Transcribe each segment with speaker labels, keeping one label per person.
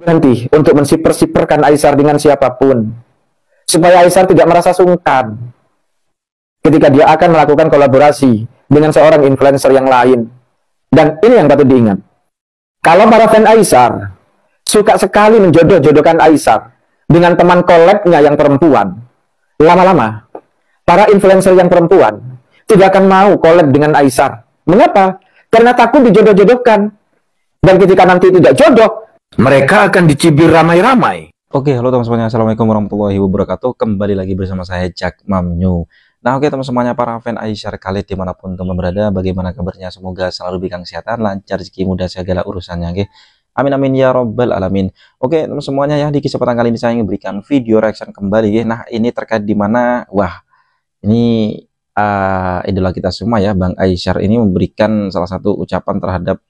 Speaker 1: berhenti untuk mensiper-siperkan Aisyar dengan siapapun, supaya Aisyar tidak merasa sungkan ketika dia akan melakukan kolaborasi dengan seorang influencer yang lain. Dan ini yang patut diingat, kalau para fan Aisyar suka sekali menjodoh-jodohkan Aisyar dengan teman collabnya yang perempuan, lama-lama para influencer yang perempuan tidak akan mau collab dengan Aisyar. Mengapa? Karena takut dijodoh-jodohkan. Dan ketika nanti tidak jodoh, mereka akan dicibir ramai-ramai.
Speaker 2: Oke, halo teman semuanya, assalamualaikum warahmatullahi wabarakatuh. Kembali lagi bersama saya Jack Mamnyu. Nah, oke teman semuanya, para fan Aisyar Khalid dimanapun teman berada, bagaimana kabarnya? Semoga selalu diberikan kesehatan, lancar, rezeki, mudah segala urusannya. Oke, amin amin ya robbal alamin. Oke teman semuanya, ya di kesempatan kali ini saya ingin berikan video reaction kembali. Ya. Nah, ini terkait dimana, wah, ini idola kita semua ya, Bang Aisyar ini memberikan salah satu ucapan terhadap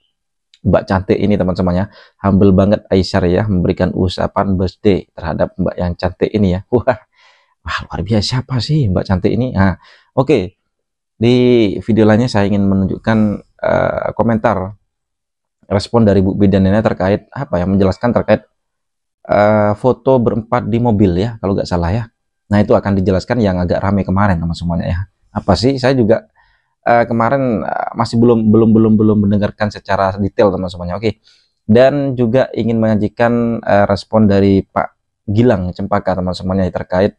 Speaker 2: Mbak cantik ini teman semuanya. Humble banget Aisyar ya, memberikan ucapan birthday terhadap Mbak yang cantik ini ya. Wah, luar biasa, siapa sih Mbak cantik ini? Nah, oke. Di video lainnya saya ingin menunjukkan komentar respon dari Bu Bidan ini terkait apa ya, menjelaskan terkait foto berempat di mobil ya, kalau nggak salah ya. Nah, itu akan dijelaskan yang agak rame kemarin teman semuanya ya. Apa sih? Saya juga kemarin masih belum mendengarkan secara detail teman semuanya. Oke. Dan juga ingin menyajikan respon dari Pak Gilang Cempaka teman semuanya terkait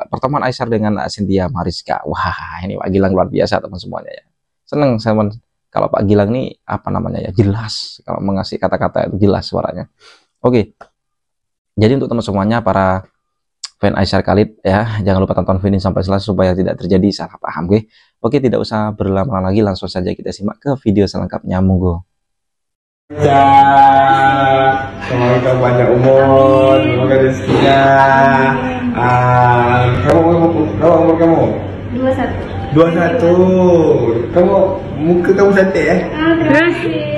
Speaker 2: pertemuan Aisyar dengan Cynthia Mariska. Wah, ini Pak Gilang luar biasa teman semuanya ya. Seneng saya kalau Pak Gilang nih apa namanya ya, jelas kalau mengasih kata-kata itu jelas suaranya. Oke. Jadi untuk teman semuanya, para fan Aisyar Khalid ya, jangan lupa tonton video ini sampai selesai supaya tidak terjadi salah paham. Oke, tidak usah berlama-lama lagi, langsung saja kita simak ke video selengkapnya, monggo.
Speaker 3: Ya, semoga banyak umur, semoga rezekinya. Kamu umur kamu? 21. 21. Kamu muka kamu cantik ya?
Speaker 4: Terima kasih.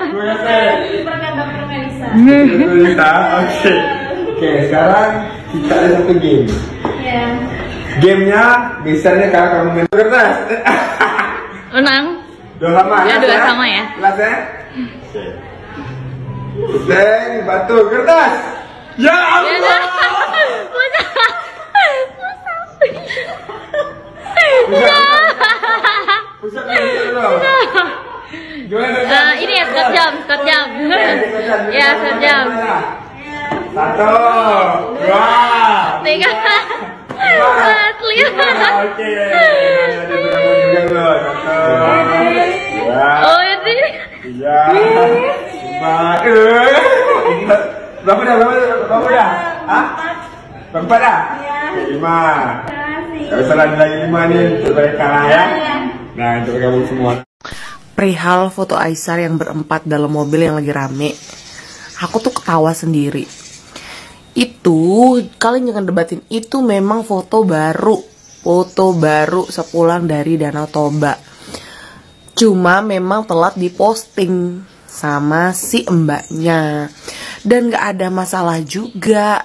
Speaker 3: Terima kasih.
Speaker 4: Perkata Melisa.
Speaker 3: Melisa, oke. Oke, sekarang kita ada satu game.
Speaker 4: Ya.
Speaker 3: Gamenya misalnya kalau kamu main kertas.
Speaker 4: Menang.
Speaker 3: Dua sama.
Speaker 4: Ya, dua sama ya.
Speaker 3: Kelas ya. Oke. Batu kertas. Ya Allah. Pusat dulu.
Speaker 4: Ini ya, skot jam. Ya, skot jam.
Speaker 3: 1, 2,
Speaker 4: 3, 4, 5.
Speaker 3: Oke.
Speaker 4: Oh, ini.
Speaker 3: 3, 4, 5. Berapa dah? Hah? Berapa dah? 5. Kalau salah lagi 5 nih untuk mereka lah ya. Nah, untuk kamu semua.
Speaker 5: Perihal foto Aisyar yang berempat dalam mobil yang lagi rame, aku tuh ketawa sendiri. Itu kalian jangan debatin, itu memang foto baru sepulang dari Danau Toba. Cuma memang telat diposting sama si mbaknya, dan gak ada masalah juga.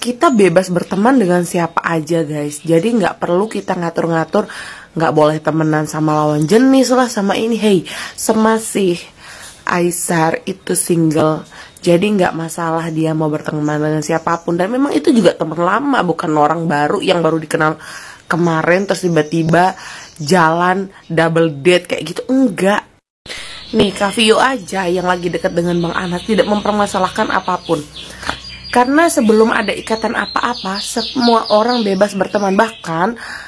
Speaker 5: Kita bebas berteman dengan siapa aja guys, jadi gak perlu kita ngatur-ngatur. Gak boleh temenan sama lawan jenis lah, sama ini. Hey, semasih Aisyar itu single, jadi nggak masalah dia mau berteman dengan siapapun. Dan memang itu juga teman lama, bukan orang baru yang baru dikenal kemarin terus tiba-tiba jalan double date kayak gitu. Enggak. Nih, Kak Vio aja yang lagi dekat dengan Bang Anas tidak mempermasalahkan apapun, karena sebelum ada ikatan apa-apa semua orang bebas berteman. Bahkan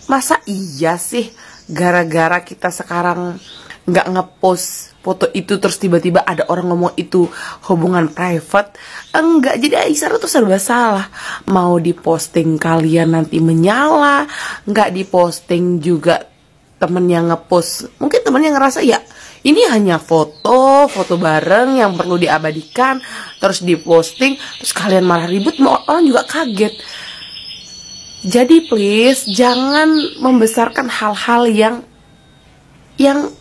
Speaker 5: masa iya sih gara-gara kita sekarang nggak ngepost foto itu terus tiba-tiba ada orang ngomong itu hubungan private? Enggak. Jadi Aisyar tuh serba salah. Mau diposting kalian nanti menyala, nggak diposting juga temen yang ngepost mungkin temennya ngerasa ya ini hanya foto bareng yang perlu diabadikan, terus diposting terus kalian malah ribut, orang juga kaget. Jadi please jangan membesarkan hal-hal yang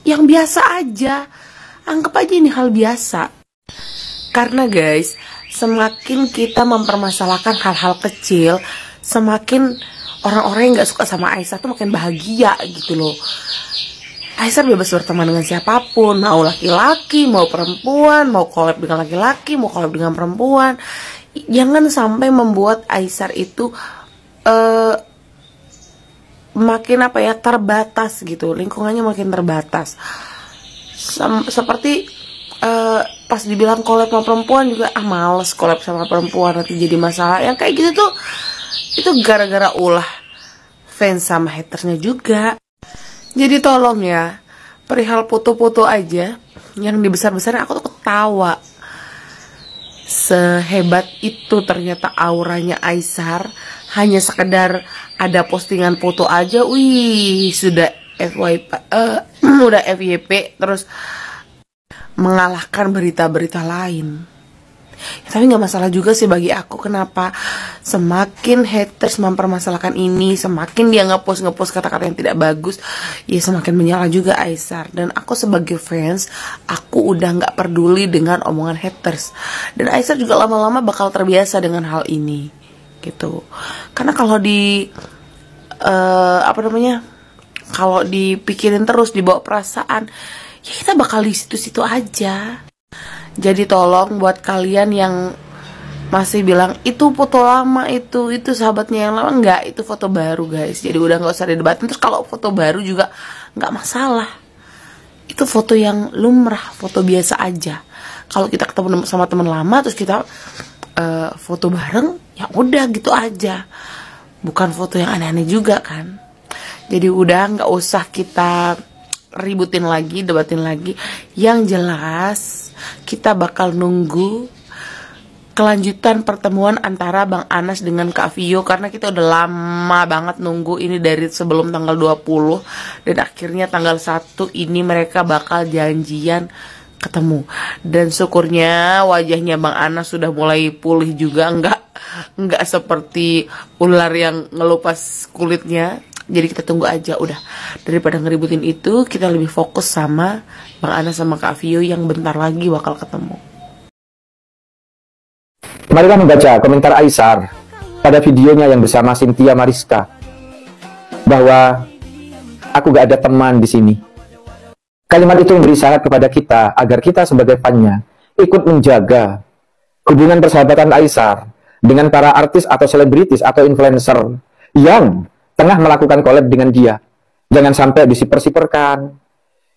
Speaker 5: biasa aja. Anggap aja ini hal biasa. Karena guys, semakin kita mempermasalahkan hal-hal kecil, semakin orang-orang yang gak suka sama Aisyah tuh makin bahagia gitu loh. Aisyar bebas berteman dengan siapapun, mau laki-laki, mau perempuan, mau collab dengan laki-laki, mau collab dengan perempuan. Jangan sampai membuat Aisyar itu makin terbatas gitu, lingkungannya makin terbatas. Seperti pas dibilang collab sama perempuan juga, males collab sama perempuan, nanti jadi masalah. Yang kayak gitu tuh, itu gara-gara ulah fans sama hatersnya juga. Jadi tolong ya, perihal foto-foto aja yang dibesar-besarin, aku tuh ketawa. Sehebat itu ternyata auranya Aisyar, hanya sekedar ada postingan foto aja, wih sudah udah FYP, terus mengalahkan berita-berita lain. Ya, tapi nggak masalah juga sih bagi aku. Kenapa semakin haters mempermasalahkan ini, semakin dia ngepost kata-kata yang tidak bagus, ya semakin menyala juga Aisyar. Dan aku sebagai fans, aku udah nggak peduli dengan omongan haters. Dan Aisyar juga lama-lama bakal terbiasa dengan hal ini, gitu. Karena kalau kalau dipikirin terus, dibawa perasaan, ya kita bakal di situ-situ aja. Jadi tolong buat kalian yang masih bilang itu foto lama, itu sahabatnya yang lama, enggak, itu foto baru guys. Jadi udah nggak usah didebatin. Terus kalau foto baru juga nggak masalah, itu foto yang lumrah, foto biasa aja. Kalau kita ketemu sama teman lama terus kita foto bareng, ya udah gitu aja, bukan foto yang aneh-aneh juga kan. Jadi udah nggak usah kita ributin lagi, debatin lagi. Yang jelas kita bakal nunggu kelanjutan pertemuan antara Bang Anas dengan Kak Vio, karena kita udah lama banget nunggu ini dari sebelum tanggal 20, dan akhirnya tanggal 1 ini mereka bakal janjian ketemu. Dan syukurnya wajahnya Bang Anas sudah mulai pulih juga, nggak seperti ular yang ngelupas kulitnya. Jadi kita tunggu aja udah. Daripada ngeributin itu, kita lebih fokus sama Bang Anas sama Kak Vio yang bentar lagi bakal ketemu.
Speaker 1: Marilah membaca komentar Aisyar pada videonya yang bersama Cynthia Mariska, bahwa aku gak ada teman di sini. Kalimat itu memberi syarat kepada kita agar kita sebagai fannya ikut menjaga hubungan persahabatan Aisyar dengan para artis atau selebritis atau influencer yang tengah melakukan collab dengan dia. Jangan sampai disiper-siperkan,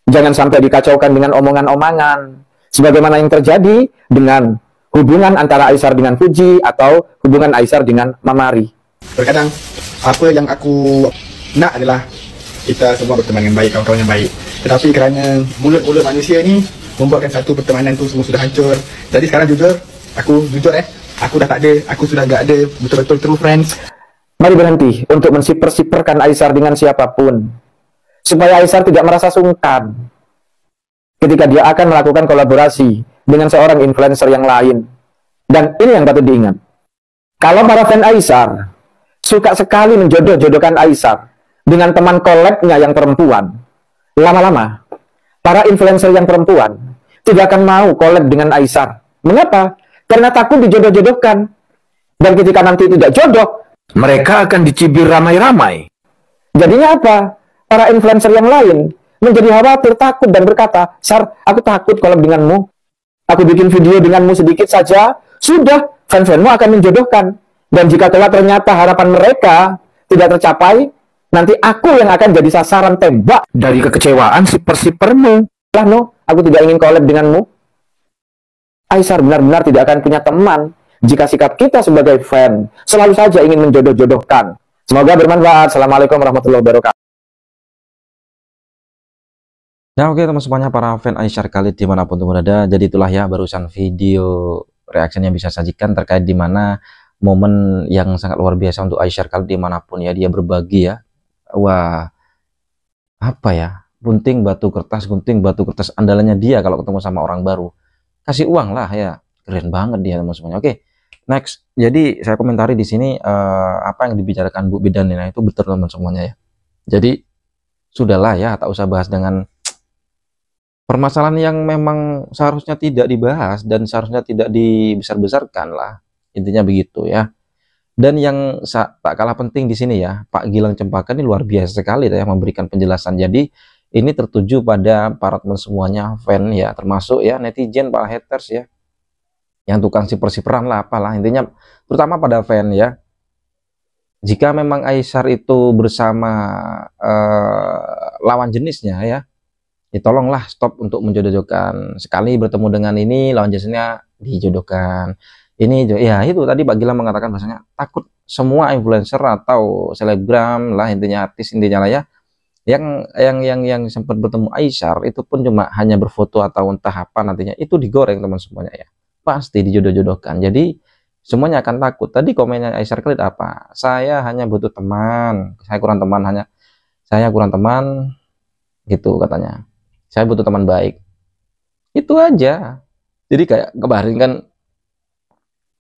Speaker 1: jangan sampai dikacaukan dengan omongan-omongan, sebagaimana yang terjadi dengan hubungan antara Aisyar dengan Fuji atau hubungan Aisyar dengan Mamari.
Speaker 6: Terkadang apa yang aku nak adalah kita semua berteman yang baik, kawan-kawan yang baik. Tetapi kerana mulut-mulut manusia ni membuatkan satu pertemanan tu semua sudah hancur. Jadi sekarang aku dah tak ada, aku sudah tak ada betul-betul true friends.
Speaker 1: Mari berhenti untuk mensiper-siperkan Aisyar dengan siapapun, supaya Aisyar tidak merasa sungkan ketika dia akan melakukan kolaborasi dengan seorang influencer yang lain. Dan ini yang patut diingat, kalau para fan Aisyar suka sekali menjodoh-jodohkan Aisyar dengan teman collabnya yang perempuan, lama-lama para influencer yang perempuan tidak akan mau collab dengan Aisyar. Mengapa? Karena takut dijodoh-jodohkan. Dan ketika nanti tidak jodoh, mereka akan dicibir ramai-ramai. Jadinya apa? Para influencer yang lain menjadi khawatir, takut, dan berkata, "Sar, aku takut collab denganmu. Aku bikin video denganmu sedikit saja, sudah, fan-fanmu akan menjodohkan. Dan jika kelak ternyata harapan mereka tidak tercapai, nanti aku yang akan jadi sasaran tembak dari kekecewaan siper-sipermu. Lah no, aku tidak ingin collab denganmu." Aisyar benar-benar tidak akan punya teman jika sikap kita sebagai fan selalu saja ingin menjodoh-jodohkan. Semoga bermanfaat. Assalamualaikum warahmatullahi wabarakatuh.
Speaker 2: Nah oke teman semuanya, para fan Aisyar Khalid dimanapun berada, jadi itulah ya barusan video reaction yang bisa sajikan terkait dimana momen yang sangat luar biasa untuk Aisyar Khalid dimanapun ya dia berbagi ya. Wah, apa ya, gunting batu kertas andalannya dia kalau ketemu sama orang baru, kasih uang lah ya, keren banget dia teman semuanya. Oke, next, jadi saya komentari di sini apa yang dibicarakan Bu Bidan Nina itu betul teman semuanya ya. Jadi sudahlah ya, tak usah bahas dengan permasalahan yang memang seharusnya tidak dibahas dan seharusnya tidak dibesar-besarkan lah, intinya begitu ya. Dan yang tak kalah penting di sini ya, Pak Gilang Cempaka ini luar biasa sekali ya memberikan penjelasan. Jadi ini tertuju pada para teman semuanya, fan ya, termasuk ya netizen, para haters ya, yang tukang siper-siperan lah apalah, intinya terutama pada fan ya. Jika memang Aisyar itu bersama lawan jenisnya ya, tolonglah stop untuk menjodoh-jodohkan. Sekali bertemu dengan ini, lawan jenisnya dijodohkan. Ini ya itu tadi Pak Gilang mengatakan bahasanya takut semua influencer atau selebgram lah, intinya artis intinya lah ya, yang sempat bertemu Aisyar itu pun cuma hanya berfoto atau entah apa nantinya itu digoreng teman semuanya ya, pasti dijodoh-jodohkan. Jadi semuanya akan takut. Tadi komennya Aisyar Khalid apa? Saya hanya butuh teman, saya kurang teman gitu katanya. Saya butuh teman baik. Itu aja. Jadi kayak kemarin kan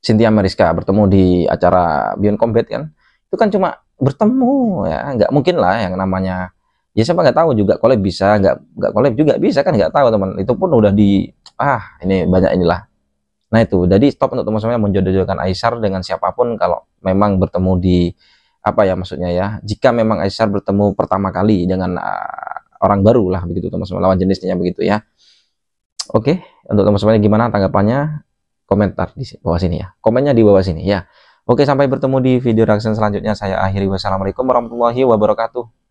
Speaker 2: Cynthia Mariska bertemu di acara Beyond Combat kan. Itu kan cuma bertemu ya, nggak mungkin lah yang namanya ya, siapa nggak tahu juga collab bisa, nggak collab juga bisa kan, nggak tahu teman. Itu pun udah di ini banyak inilah. Nah itu, jadi stop untuk teman-teman menjodoh-jodohkan Aisyar dengan siapapun kalau memang bertemu di apa ya maksudnya ya. Jika memang Aisyar bertemu pertama kali dengan orang baru lah begitu teman-teman, lawan jenisnya begitu ya. Oke, untuk teman-teman gimana tanggapannya? Komentar di bawah sini ya. Komennya di bawah sini ya. Oke, sampai bertemu di video reaction selanjutnya. Saya akhiri, wassalamualaikum warahmatullahi wabarakatuh.